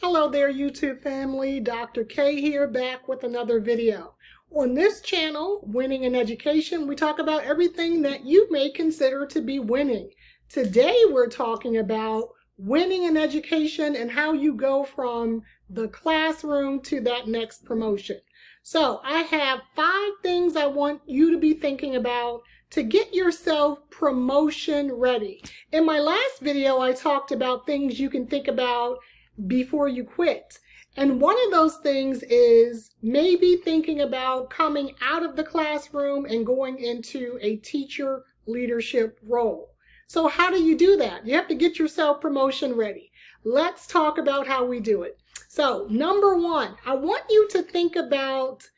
Hello there, YouTube family. Dr. K here, back with another video. On this channel, Winning in Education, we talk about everything that you may consider to be winning. Today, we're talking about winning in education and how you go from the classroom to that next promotion. So, I have 5 things I want you to be thinking about to get yourself promotion ready. In my last video, I talked about things you can think about before you quit. And one of those things is maybe thinking about coming out of the classroom and going into a teacher leadership role. So how do you do that? You have to get yourself promotion ready. Let's talk about how we do it. So number 1, I want you to think about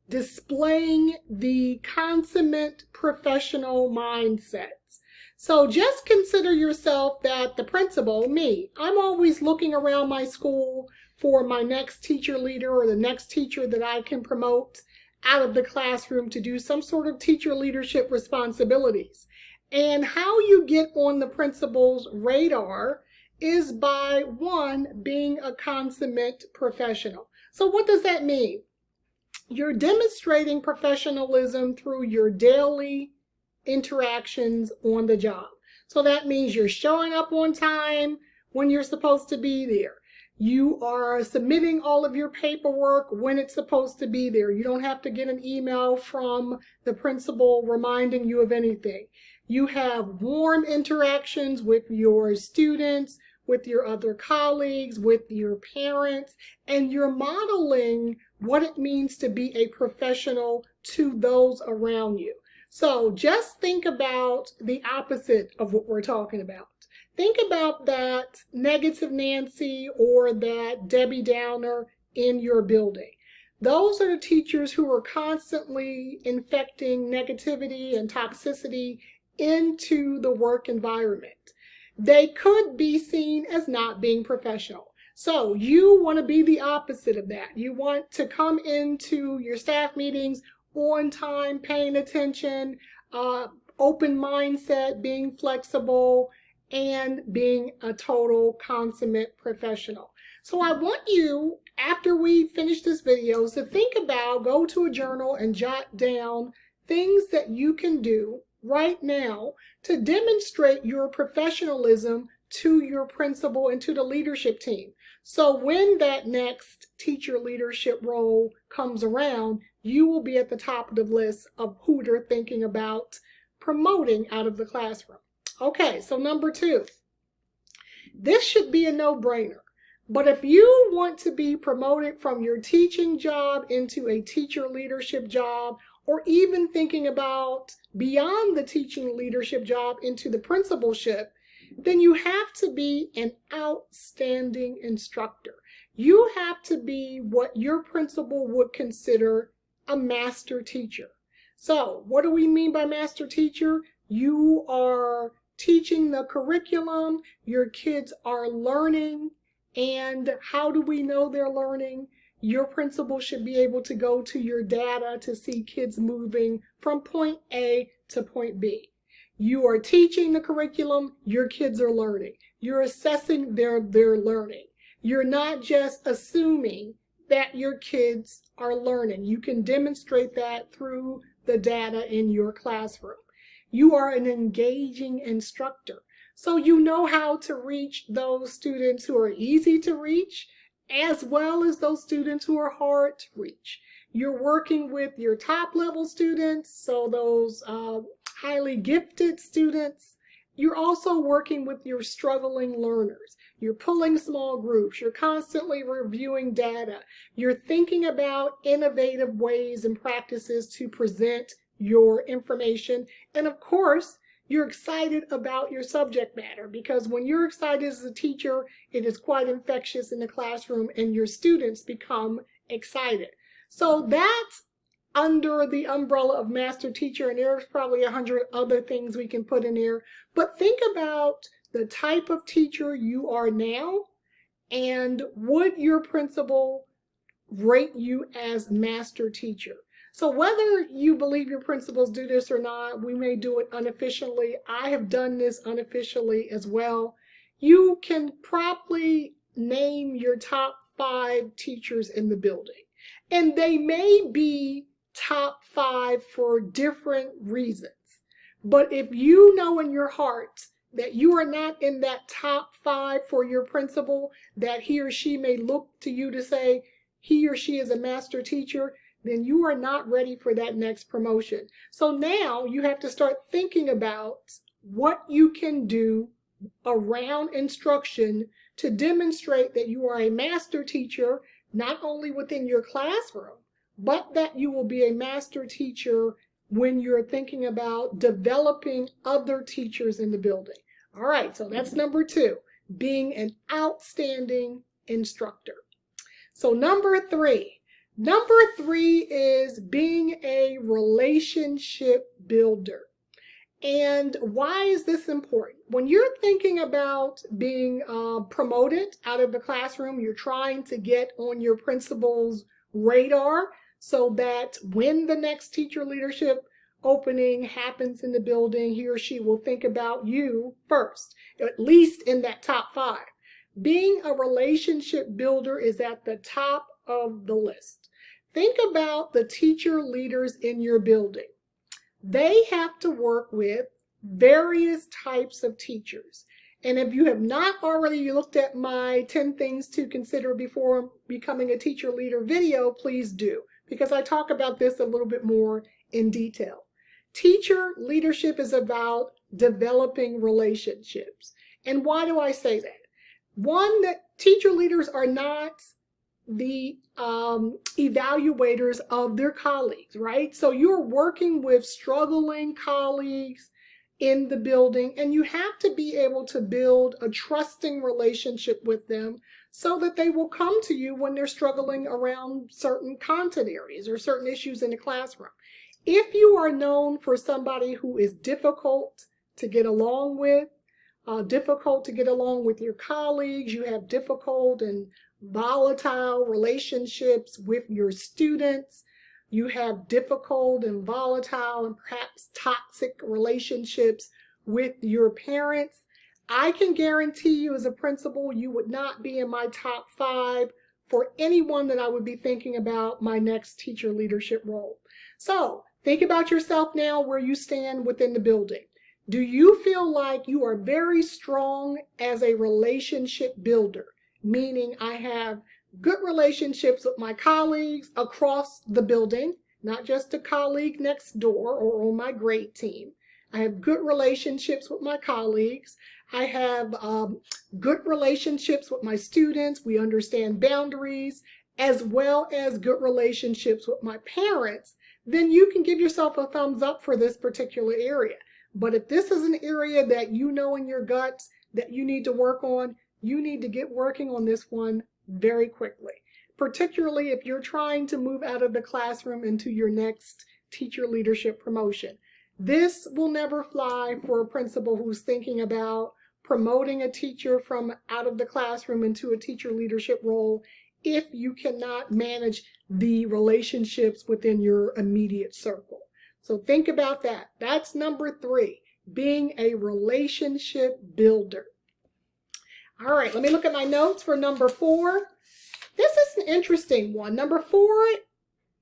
displaying the consummate professional mindset. So just consider yourself that the principal, me, I'm always looking around my school for my next teacher leader or the next teacher that I can promote out of the classroom to do some sort of teacher leadership responsibilities. And how you get on the principal's radar is by, 1, being a consummate professional. So what does that mean? You're demonstrating professionalism through your daily interactions on the job. So that means you're showing up on time when you're supposed to be there. You are submitting all of your paperwork when it's supposed to be there. You don't have to get an email from the principal reminding you of anything. You have warm interactions with your students, with your other colleagues, with your parents, and you're modeling what it means to be a professional to those around you. So just think about the opposite of what we're talking about. Think about that negative Nancy or that Debbie Downer in your building. Those are the teachers who are constantly infecting negativity and toxicity into the work environment. They could be seen as not being professional. So you want to be the opposite of that. You want to come into your staff meetings on time, paying attention, open mindset, being flexible, and being a total consummate professional. So I want you, after we finish this video, to think about, go to a journal and jot down things that you can do right now to demonstrate your professionalism to your principal and to the leadership team. So when that next teacher leadership role comes around, you will be at the top of the list of who they're thinking about promoting out of the classroom. Okay, so number 2. This should be a no-brainer. But if you want to be promoted from your teaching job into a teacher leadership job, or even thinking about beyond the teaching leadership job into the principalship, then you have to be an outstanding instructor. You have to be what your principal would consider a master teacher. So what do we mean by master teacher? You are teaching the curriculum, your kids are learning, and how do we know they're learning? Your principal should be able to go to your data to see kids moving from point A to point B. You are teaching the curriculum, your kids are learning. You're assessing their learning. You're not just assuming that your kids are learning. You can demonstrate that through the data in your classroom. You are an engaging instructor. So you know how to reach those students who are easy to reach, as well as those students who are hard to reach. You're working with your top level students, so those highly gifted students. You're also working with your struggling learners. You're pulling small groups. You're constantly reviewing data. You're thinking about innovative ways and practices to present your information. And of course, you're excited about your subject matter, because when you're excited as a teacher, it is quite infectious in the classroom and your students become excited. So that's under the umbrella of master teacher, and there's probably 100 other things we can put in there. But think about the type of teacher you are now, and would your principal rate you as master teacher? So whether you believe your principals do this or not, we may do it unofficially. I have done this unofficially as well. You can probably name your top 5 teachers in the building. And they may be top 5 for different reasons. But if you know in your heart that you are not in that top 5 for your principal, that he or she may look to you to say he or she is a master teacher, then you are not ready for that next promotion. So now you have to start thinking about what you can do around instruction to demonstrate that you are a master teacher, not only within your classroom, but that you will be a master teacher when you're thinking about developing other teachers in the building. All right, so that's number 2, being an outstanding instructor. So number 3 is being a relationship builder. And why is this important? When you're thinking about being promoted out of the classroom, you're trying to get on your principal's radar so that when the next teacher leadership opening happens in the building, he or she will think about you first, at least in that top 5. Being a relationship builder is at the top of the list. Think about the teacher leaders in your building. They have to work with various types of teachers. And if you have not already looked at my 10 things to consider before becoming a teacher leader video, please do, because I talk about this a little bit more in detail. Teacher leadership is about developing relationships. And why do I say that? One, that teacher leaders are not the evaluators of their colleagues, right? So you're working with struggling colleagues in the building, and you have to be able to build a trusting relationship with them so that they will come to you when they're struggling around certain content areas or certain issues in the classroom. If you are known for somebody who is difficult to get along with your colleagues, you have difficult and volatile relationships with your students, you have difficult and volatile and perhaps toxic relationships with your parents, I can guarantee you as a principal, you would not be in my top 5 for anyone that I would be thinking about my next teacher leadership role. So think about yourself now where you stand within the building. Do you feel like you are very strong as a relationship builder? Meaning I have good relationships with my colleagues across the building, not just a colleague next door or on my grade team. I have good relationships with my colleagues. I have good relationships with my students. We understand boundaries, as well as good relationships with my parents. Then you can give yourself a thumbs up for this particular area. But if this is an area that you know in your guts that you need to work on, you need to get working on this one very quickly, particularly if you're trying to move out of the classroom into your next teacher leadership promotion. This will never fly for a principal who's thinking about promoting a teacher from out of the classroom into a teacher leadership role if you cannot manage the relationships within your immediate circle. So think about that. That's number 3, being a relationship builder. All right, let me look at my notes for number 4. This is an interesting one. Number 4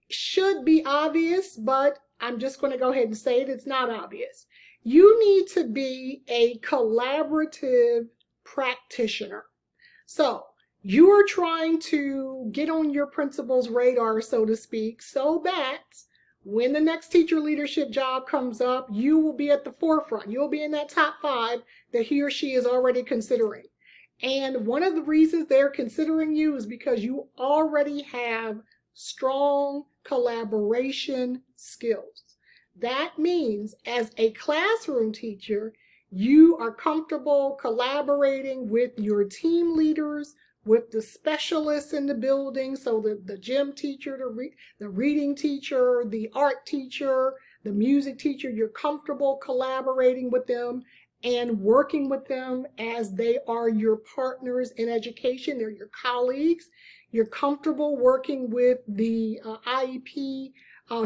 should be obvious, but I'm just going to go ahead and say it. It's not obvious. You need to be a collaborative practitioner. So you are trying to get on your principal's radar, so to speak, so that when the next teacher leadership job comes up, you will be at the forefront. You'll be in that top 5 that he or she is already considering. And one of the reasons they're considering you is because you already have strong collaboration skills. That means as a classroom teacher, you are comfortable collaborating with your team leaders, with the specialists in the building, so the gym teacher, the reading teacher, the art teacher, the music teacher, you're comfortable collaborating with them and working with them as they are your partners in education. They're your colleagues. You're comfortable working with the IEP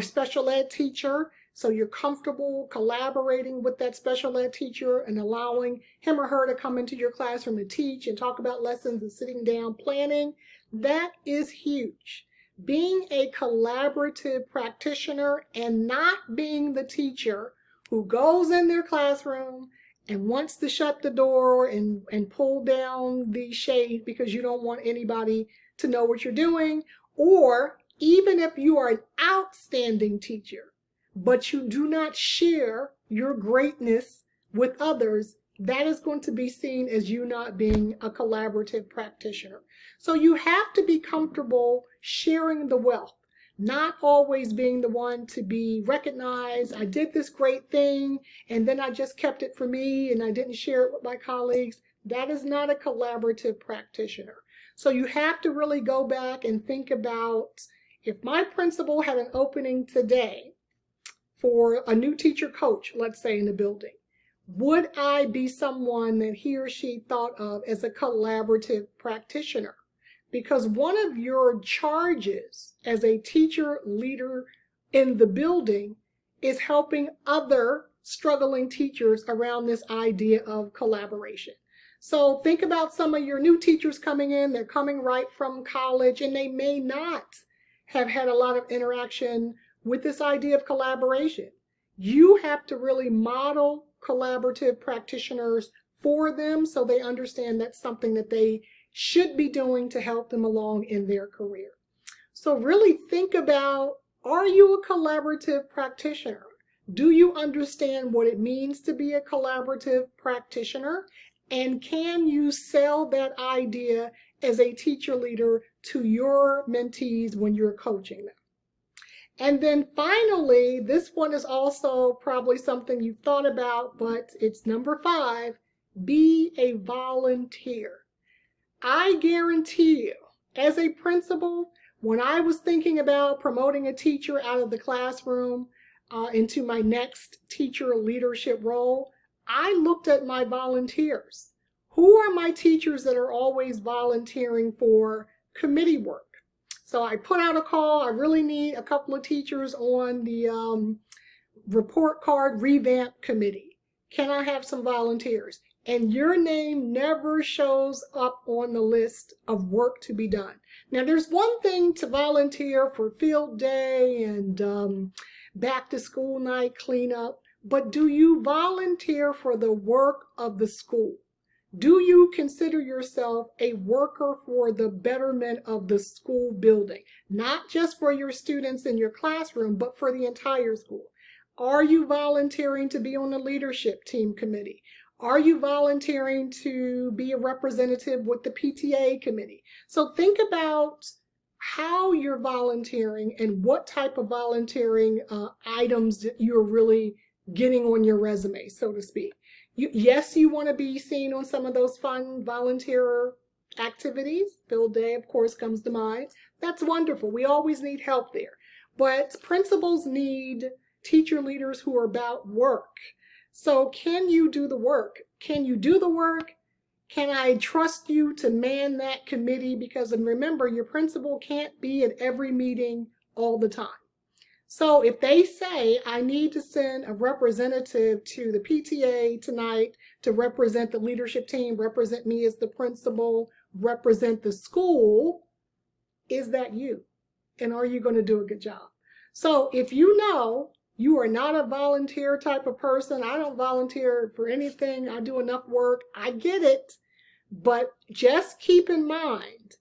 special ed teacher So you're comfortable collaborating with that special ed teacher and allowing him or her to come into your classroom and teach and talk about lessons and sitting down planning. That is huge. Being a collaborative practitioner and not being the teacher who goes in their classroom and wants to shut the door and pull down the shade because you don't want anybody to know what you're doing. Or even if you are an outstanding teacher, but you do not share your greatness with others, that is going to be seen as you not being a collaborative practitioner. So you have to be comfortable sharing the wealth, not always being the one to be recognized. I did this great thing and then I just kept it for me and I didn't share it with my colleagues. That is not a collaborative practitioner. So you have to really go back and think about, if my principal had an opening today for a new teacher coach, let's say in the building, would I be someone that he or she thought of as a collaborative practitioner? Because one of your charges as a teacher leader in the building is helping other struggling teachers around this idea of collaboration. So think about some of your new teachers coming in. They're coming right from college and they may not have had a lot of interaction with this idea of collaboration. You have to really model collaborative practitioners for them so they understand that's something that they should be doing to help them along in their career. So really think about, are you a collaborative practitioner? Do you understand what it means to be a collaborative practitioner? And can you sell that idea as a teacher leader to your mentees when you're coaching them? And then finally, this one is also probably something you've thought about, but it's number 5, be a volunteer. I guarantee you, as a principal, when I was thinking about promoting a teacher out of the classroom into my next teacher leadership role, I looked at my volunteers. Who are my teachers that are always volunteering for committee work? So I put out a call. I really need a couple of teachers on the report card revamp committee. Can I have some volunteers? And your name never shows up on the list of work to be done. Now, there's one thing to volunteer for field day and back to school night cleanup, but do you volunteer for the work of the school? Do you consider yourself a worker for the betterment of the school building? Not just for your students in your classroom, but for the entire school. Are you volunteering to be on the leadership team committee? Are you volunteering to be a representative with the PTA committee? So think about how you're volunteering and what type of volunteering items that you're really getting on your resume, so to speak. Yes, you want to be seen on some of those fun volunteer activities. Field day, of course, comes to mind. That's wonderful. We always need help there. But principals need teacher leaders who are about work. So can you do the work? Can you do the work? Can I trust you to man that committee? Because remember, your principal can't be at every meeting all the time. So if they say, I need to send a representative to the PTA tonight to represent the leadership team, represent me as the principal, represent the school, is that you? And are you going to do a good job? So if you know you are not a volunteer type of person, I don't volunteer for anything, I do enough work, I get it. But just keep in mind,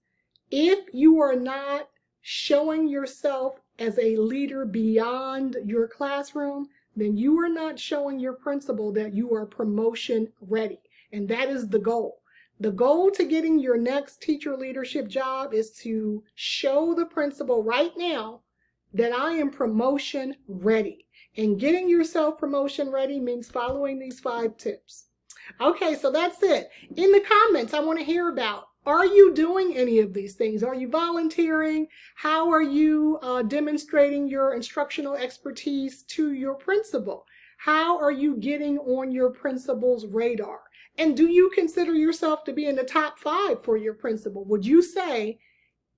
if you are not showing yourself as a leader beyond your classroom, then you are not showing your principal that you are promotion ready. And that is the goal. The goal to getting your next teacher leadership job is to show the principal right now that I am promotion ready. And getting yourself promotion ready means following these 5 tips. Okay, so that's it. In the comments, I want to hear about, are you doing any of these things? Are you volunteering? How are you demonstrating your instructional expertise to your principal? How are you getting on your principal's radar? And do you consider yourself to be in the top 5 for your principal? Would you say,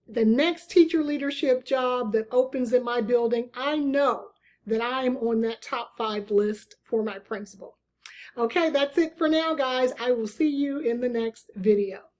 the next teacher leadership job that opens in my building, I know that I'm on that top 5 list for my principal. Okay, that's it for now, guys. I will see you in the next video.